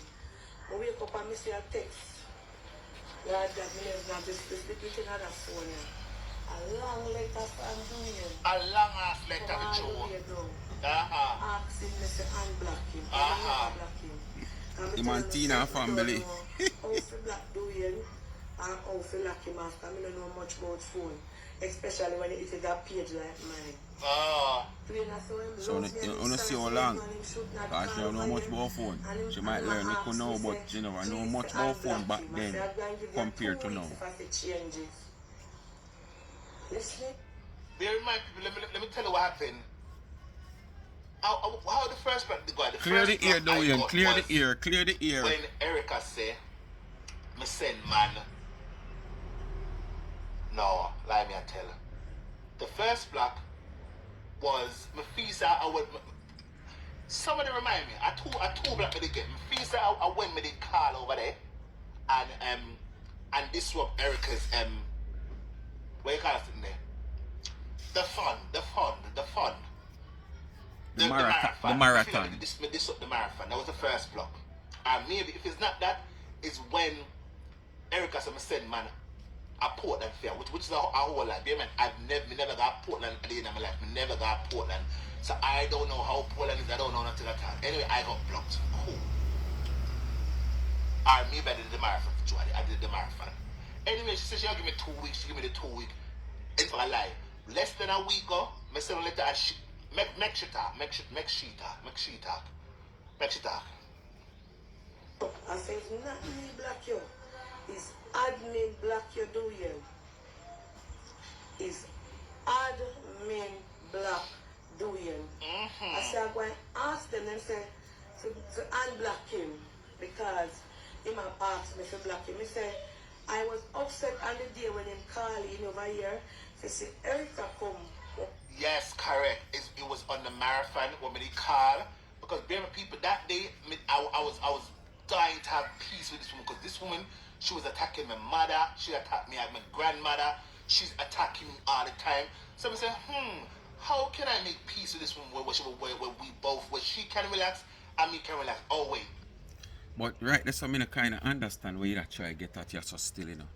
I wake up and I see a text. Lord God, I never have this between other phone. A long letter from Dwayne. A long ass letter to show. Asking me to unblock him. Unblock him. The Mantina family. How to block Dwayne and how to lock him after. I don't know much about phone. Especially when it is a page like mine. So you only see how long. Because she don't know much about phone. She might learn little now, but she never know much about phone back then compared to now. Listening? Bear in mind, people, let me tell you what happened. How the first part go? Clear the ear, Dwayne. Clear the ear. Clear the ear. When Erica say, me send man. No, lie me and tell. The first block was my fees I went. Somebody remind me. I told black me to get my fees I went me the call over there, and this was Erica's what you call it in there? The fund. The marathon. This up the marathon. That was the first block. And maybe if it's not that, it's when Erica said, "Send man a Portland fair," which is a whole life. Yeah, man, me never got Portland at the end of my life. Me never got Portland, so I don't know how Portland is. I don't know nothing at all. Anyway, I got blocked. Cool. Or maybe I did the marathon. I did the marathon. Anyway, she said she'll give me 2 weeks. She give me the 2 week. It's a lie. Less than a week ago, I send a letter and she make she talk. Make she talk. Make she talk. I say it's not me black you. It's admin black you do you. It's admin black do you. I say I'm going to ask them and say to unblock him because he might ask me to block him. He say I was upset on the day when him called in over here. He say Erica come. Yes, correct. It was on the marathon when they call because being people that day, I was dying to have peace with this woman because this woman, she was attacking my mother, she attacked me at my grandmother, she's attacking me all the time. So I said, how can I make peace with this woman where she can relax and me can relax? Oh wait. But right, that's something I kind of understand where you try to get at you're so still, you know.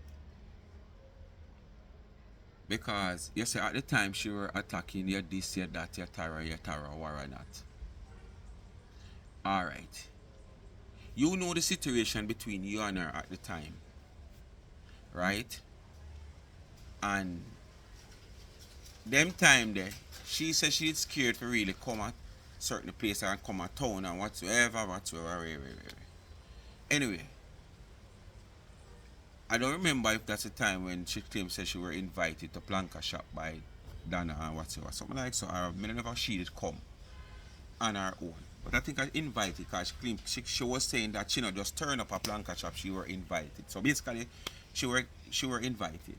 Because you say at the time she were attacking you this, you that, you terror, war or not. Alright. You know the situation between you and her at the time. Right? And them time there, she said she's scared to really come at certain places and come at town and whatsoever. Anyway, I don't remember if that's the time when she claimed said she were invited to Planka shop by Dana and whatsoever. Something like so. I never she did come on her own. But I think I invited because she claimed she was saying that she not just turn up a Planka shop, she were invited. So basically she were invited.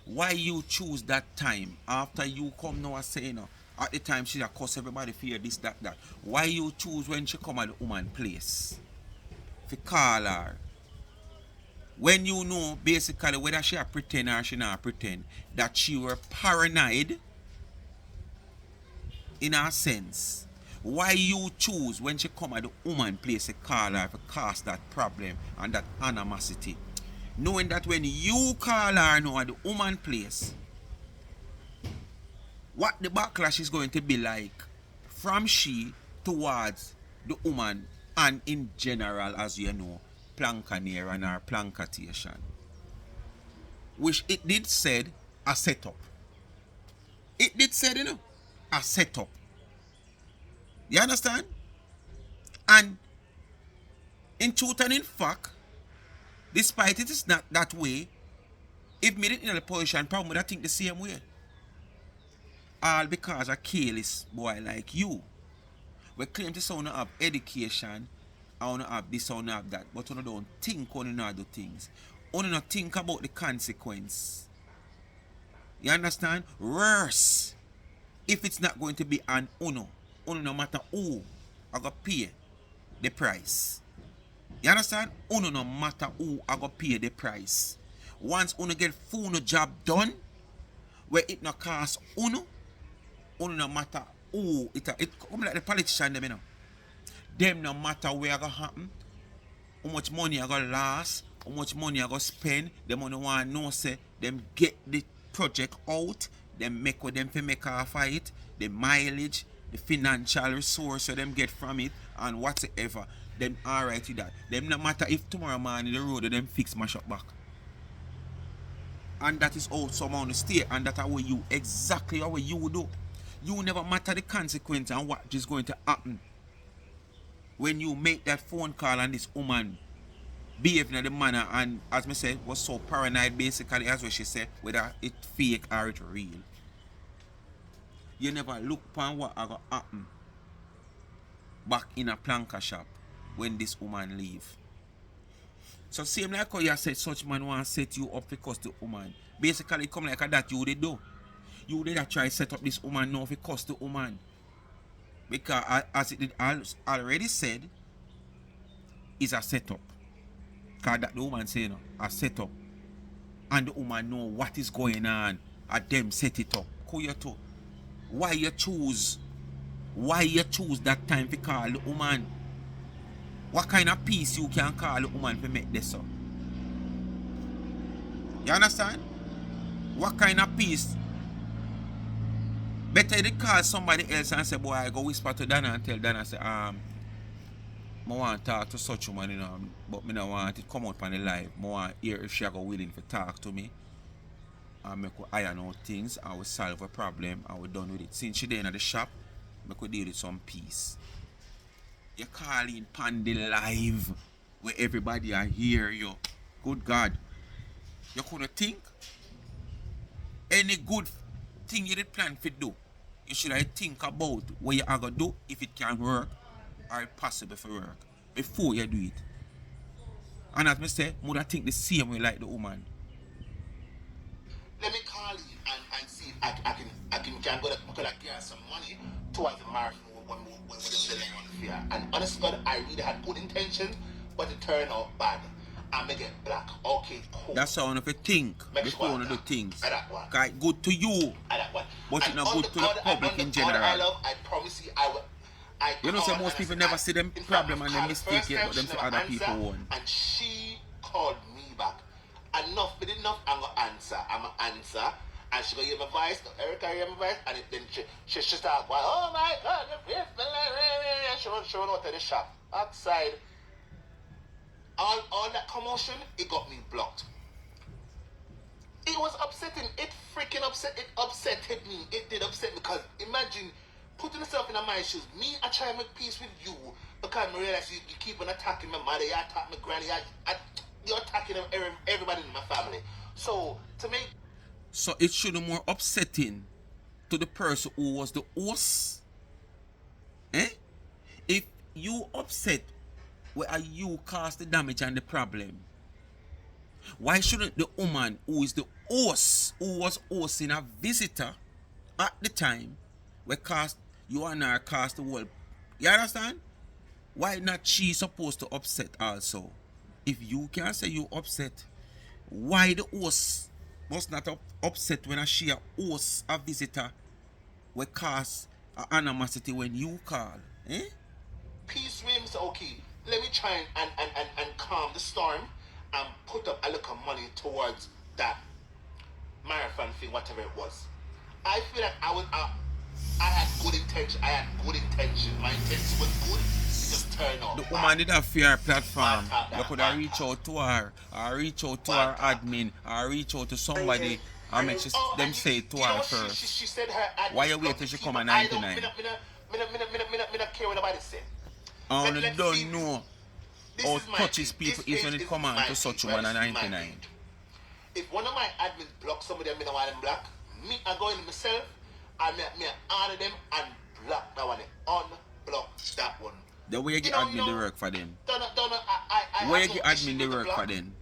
Why you choose that time after you come now and say, you know, at the time she just cuss everybody fear this, that. Why you choose when she come at the woman place? If you call her. When you know basically whether she a pretend or she not pretend that she were paranoid in a sense. Why you choose when she come at the woman place to call her to cause that problem and that animosity? Knowing that when you call her now at the woman place, what the backlash is going to be like from she towards the woman and in general, as you know, Plankaneer and our plancation. Which it did said a setup. It did said, you know, a setup. You understand? And in truth and in fact, despite it is not that way, if me didn't in the position, probably would I think the same way. All because a careless boy like you. We claim to sound have education, I want to have this, I want to have that, but you don't think on other things. You don't think about the consequence. You understand? Worse, if it's not going to be an uno no matter who, I got pay the price. You understand? Uno no matter who, I got pay the price. Once uno get full job done, where it no cost uno no matter who, it come like the politician them, you know. Them no matter where I go happen, how much money I go last, how much money I go spend, them only want to know say them get the project out, them make what them fi make off of it, the mileage, the financial resource that them get from it, and whatsoever. Them alright with that. Them no matter if tomorrow morning the road them fix my shop back. And that is how someone will stay, and that is how you exactly how you do. You never matter the consequence and what is going to happen. When you make that phone call and this woman behaving in the manner and as me said was so paranoid basically as what she said, whether it fake or it real. You never look upon what are going to happen back in a planka shop when this woman leave. So same like how you said such man want to set you up because the woman. Basically come like that you did do. You did try set up this woman now for cost the woman. Because as it did already said, is a setup. Because that the woman say, you know, a setup. And the woman know what is going on. And them set it up. Why you choose that time to call the woman? What kind of peace you can call the woman to make this up? You understand? What kind of peace? Better they call somebody else and say, boy, I go whisper to Dana and tell Dana, say, I want to talk to such woman, you know, but me don't want it come out on the live. I want to hear if she go willing to talk to me and make we iron out things and we solve a problem and we done with it. Since she there in the shop, make we deal with some peace. You call in pan the live where everybody are hear you. Good God. You couldn't think any good thing you did plan to do. You should think about what you are going to do if it can work or it possible for work before you do it. And as I say, I think the same way like the woman. Let me call you and see if I can go to get some money towards the marathon when we're selling on the fair. And honestly, God, I really had good intentions, but it turned out bad. I make it black. Okay, cool. That's how you have to think before you do things. Because it's good to you, but it's not good to the public in general. I promise you, I will. You know, so most people never see them problem and they mistake it, but them say other people won. And she called me back. Enough, I'm gonna answer. I'm gonna answer. And she gonna hear my voice, Erica hear my voice, and then she start going, oh my God, she went out to the shop. Outside. All that commotion, it got me blocked. It was upsetting. It freaking upsetted me. It did upset me because imagine putting yourself in my shoes. Me, I try to make peace with you because I realize you keep on attacking my mother, you attack my granny, you're attacking everybody in my family. So to me, so it should be more upsetting to the person who was the host. If you upset where you cause the damage and the problem, why shouldn't the woman who is the host, who was hosting a visitor at the time, where cast you and her cast the world? You understand? Why not she supposed to upset also? If you can say you upset, why the host must not upset when she hosts a visitor where cast animosity when you call? peace with him, say, okay, let me try and calm the storm and put up a little money towards that marathon thing, whatever it was. I feel like I had good intention. My intention was good. It just turned out The bad. woman did have fear platform. You could have reached out to her, or reach out to her admin, or reach out to somebody and make them say it to her first. She said her admin. Why you wait till she come at 99? I don't care what nobody say. I don't Let's know This how is my touches thing. people This is when page it is come on my to such thing, woman right? at This is my 99. thing. If one of my admins block somebody I want them block, me I go in myself and me honor them and block that one. Unblock that one. The way you get admin the work for them. I Where you have get no admin issue the with the work block. for them.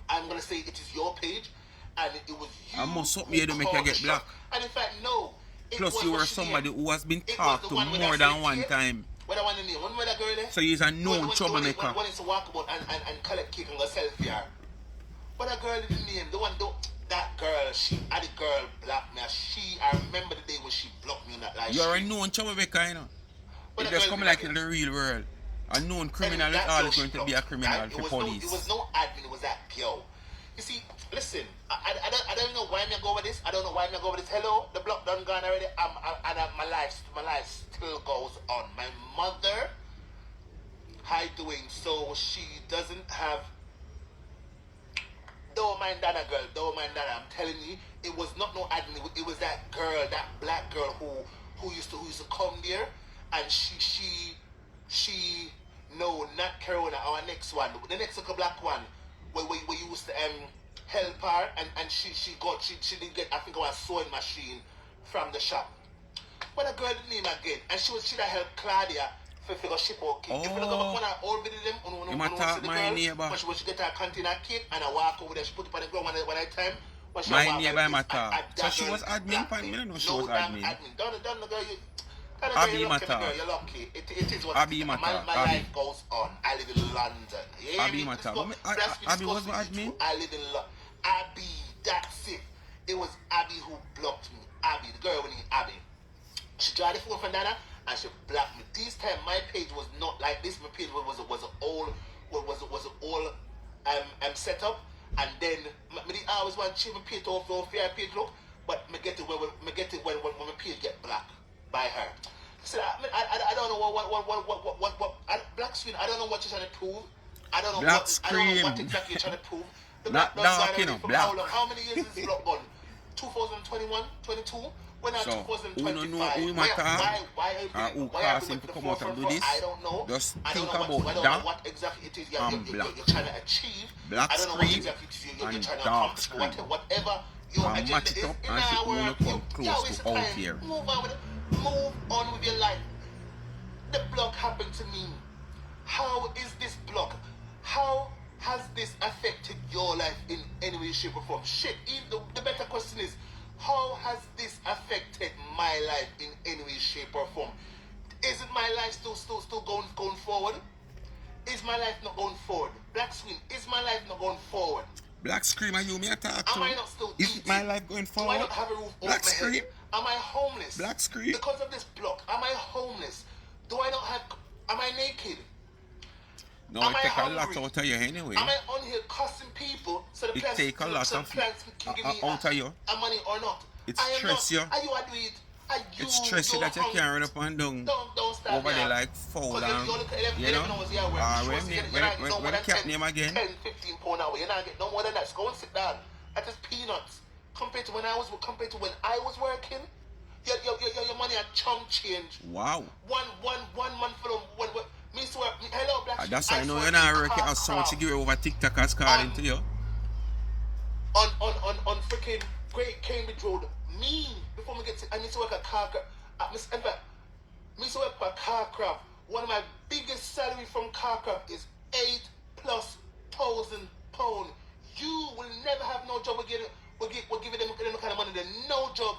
I'm gonna say it is your page and it was you. I must something you to make you get blocked. And in fact, no. Plus you were somebody who has been It was talked the to one with more that than one tape. time. What I want to name, one with that girl there. So he's a known troublemaker. One is to walk about and collect cake and go selfie her. But that girl didn't name, that girl, she had the girl blocked me. I remember the day when she blocked me on that live. You're a known troublemaker, you know. But It that just girl come be like like in the real world. A known criminal is that always girl going to she be a blocked, criminal right? for It police. was no admin, it was that girl. You see, listen, I don't know why me go over this. I don't know why me go over this. Hello, the block done gone already. My life still goes on. My mother, how you doing? So she doesn't have. Don't mind that girl. Don't mind that. I'm telling you, it was not no admin. It was that girl, that black girl who used to come there, and she no, not Carolina, our next one, the next little black one, where we used to help her, and she did get, I think, a sewing machine from the shop. But a girl didn't name again, and she that help Claudia for figure ship out cake. If you look up on her old video them, You might talk my neighbor. when she get her container cake and I walk over there, she put it on the ground one time. When she My walk neighbor like matter. this, So she was admin, I don't know she was admin. Don't the girl you. Abi You're lucky, matter. girl, you're lucky. It is what Abi it is. matter. My Abi. life goes on. I live in London. Yeah, Abi matter. Abi was the admin? I live in London. Abby, that's it. It was Abby who blocked me. Abby, the girl named Abby. She tried the phone from Dana and she blocked me. This time my page was not like this. My page was an old set up, and then I always want to change my page to a fair page look, but me get it when my page get black by her. So I don't know what Black screen, I don't know what you're trying to prove. I don't know Black what I don't know what screen. exactly you're trying to prove. The Not block done dark, gone you already know, from black. how long? How many years is this block gone? 2021, 22? We're now So, who don't 2025. know who matter, Why who why are cast we him to to the come out and forefront do for? this, I don't know. just I don't think know about what, I don't dark know what exactly it is and black. you're trying to achieve. Black I don't know what screen exactly it is you're and trying to dark accomplish. screen. Whatever your And agenda match it is up in and see our who will work, come close waste to of out time. here. Move on with your life. The block happened to me. How is this block? How has this affected your life in any way, shape, or form? Shit, the better question is, how has this affected my life in any way, shape, or form? Isn't my life still going forward? Is my life not going forward? Black screen, is my life not going forward? Black screen, are you me attack Am I to? not still Is eating? my life going Do I forward? not have a roof over Black my screen. head? Am I homeless? Black screen. Because of this block, am I homeless? Do I not have? Am I naked? No, Am it I take a hungry? lot out of you anyway. Am I on here cussing people so the It plants, take a lot so of plants can give me out of you. a money or not? It I am stress not. you. Are you a do it? Are you? It stress you that you can't run up and down Don't start over me there up. like foul Because and, you look at 11, you know. 11 hours here where When the cat name again. 10, 15 pound hour. You're not getting no more than that. So go and sit down. That is peanuts. Compared to when I was working, your money had chump change. Wow. One month for them. Me swear, hello Black. That's why I know you're not working as so much you give it over TikTok as calling to you. On freaking Great Cambridge Road. Me, before me get to, I need to work at car craft. In fact, me to work at car craft. One of my biggest salary from car craft is £8,000+. You will never have no job again. We're giving them kind of money. There's no job.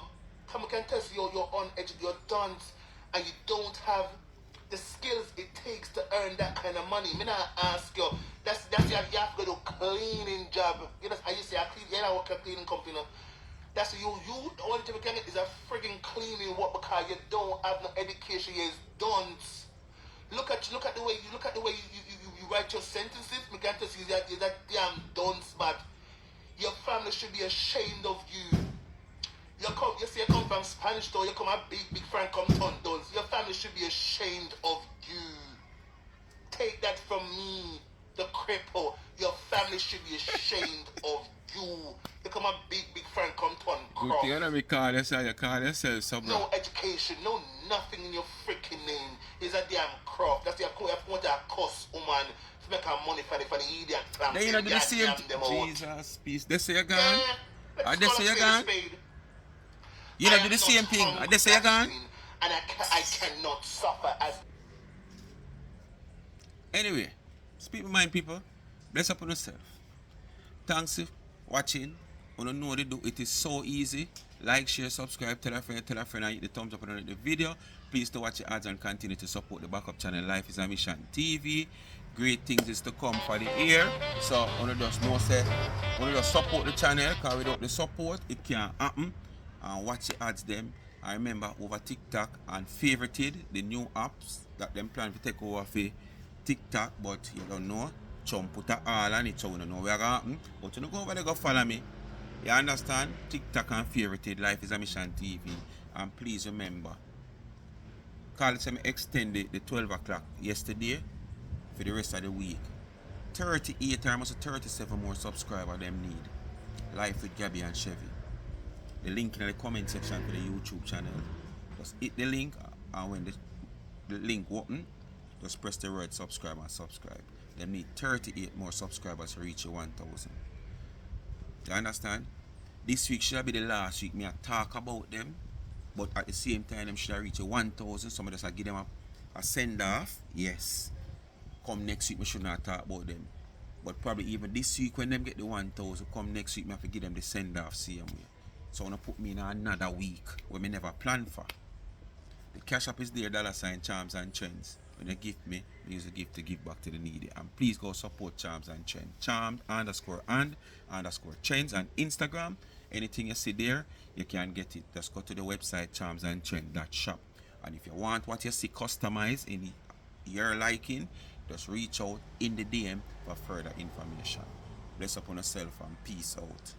Come can test you're uneducated, you're done, and you don't have the skills it takes to earn that kind of money. Me not ask you. That's you have to go to cleaning job. You know, I used to say I clean. You know, work at cleaning company. That's you. The only thing you can get is a frigging cleaning work because you don't have no education. You're done. Look at the way you write your sentences. Me can't tell you that you're that damn dunce, but your family should be ashamed of you. You say you come from Spanish though, you come a big friend come ton dunce. Your family should be ashamed of you. Take that from me, the cripple. Your family should be ashamed of you. You come a big friend come ton Good cross. thing you know me call yourself something. No education, no nothing in your freaking name. Is a damn crop. That's the want to Cuss woman to make her money for the idiot. They you know do the same Jesus peace. They say you're gone. They say you're gone. You know do the same thing. They say you're gone. And I cannot suffer as. Anyway, speak my mind, people. Bless up on yourself. Thanks for watching. You don't know what to do. It is so easy. Like, share, subscribe, tell a friend, and hit the thumbs up on the video. Please to watch the ads and continue to support the backup channel Life is a Mission TV. Great things is to come for the year. So, I just know say, I just support the channel because without the support, it can't happen. And watch the ads them. I remember over TikTok and favorited the new apps that them plan to take over for TikTok, but you don't know. Chum put a all on it, so we don't know where it happen. But you don't go over there, go follow me. You understand? TikTok and favorited Life is a Mission TV. And please remember, call it me extended the 12 o'clock yesterday for the rest of the week. 38 or almost 37 more subscribers them need. Life with Gabby and Chevy. The link in the comment section for the YouTube channel. Just hit the link, and when the link open, just press the word subscribe and subscribe. They need 38 more subscribers to reach 1,000. You understand? This week should be the last week me I talk about them, but at the same time them should reach 1,000. Somebody just give them a send off. Yes. Come next week we should not talk about them. But probably even this week when them get the 1,000, come next week me have to give them the send off same way. So wanna put me in another week where me never plan for. The cash app is there, $ Charms and Trends. When you gift me, I use the gift to give back to the needy. And please go support Charms and Trends. Charms_and_Trends on Instagram. Anything you see there, you can get it. Just go to the website charmsandtrend.shop. And if you want what you see customized in your liking, just reach out in the DM for further information. Bless upon yourself and peace out.